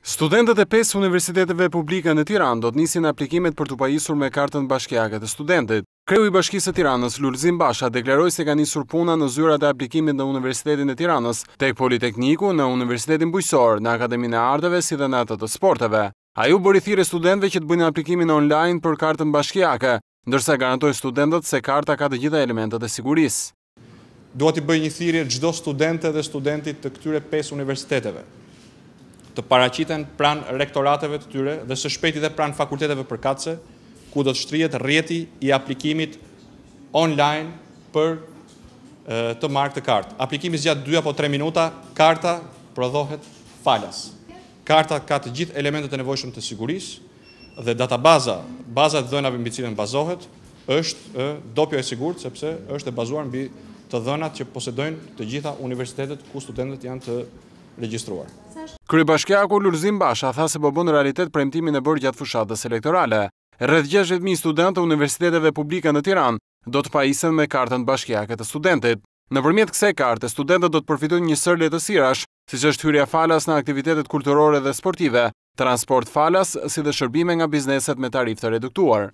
Studentët e 5 universiteteve publike në Tiranë do të nisin aplikimet për të pajisur me kartën bashkiake të studentit. Kreu i Bashkisë së Tiranës, Lulzim Basha, deklaroi se ka nisur puna në zyrat e aplikimit në Universitetin e Tiranës, tek Politekniku, në Universitetin Bujqësor, në Akademinë e Arteve si dhe në atë të sporteve. Ai u bëri thirrje studentëve që të bëjnë aplikimin online për kartën bashkiake, ndërsa garantoi studentët se karta ka të gjitha elementet e sigurisë. Dua t'i bëj një thirrje çdo studente dhe studentit të këtyre 5 universiteteve të paraqiten pranë rektorateve të tyre dhe së shpejti dhe pranë fakulteteve përkatëse, ku do të shtrihet rrjeti i aplikimit online për të marrë këtë kartë. Aplikimi zgjat 2 apo 3 minuta, karta prodhohet falas. Karta ka të gjithë elementet e nevojshëm të sigurisë dhe baza e dhënave mbi cilën bazohet është dopjo e sigurt, sepse është e bazuar mbi të dhënat që posedojnë të gjitha universitetet ku studentët janë të regjistruar. Kryebashkiaku Lulzim Basha tha se po bën realitet premtimin e bërë gjatë fushatës elektorale. Rreth 60.000 studentë të universiteteve publike në Tiranë do të pajisen me kartën bashkiake të studentit. Nëpërmjet kësaj karte, studentët do të përfitojnë një sër lehtësirash, siç është hyrja falas në aktivitetet kulturore dhe sportive, transport falas, si dhe shërbime nga bizneset me tarifë të reduktuar.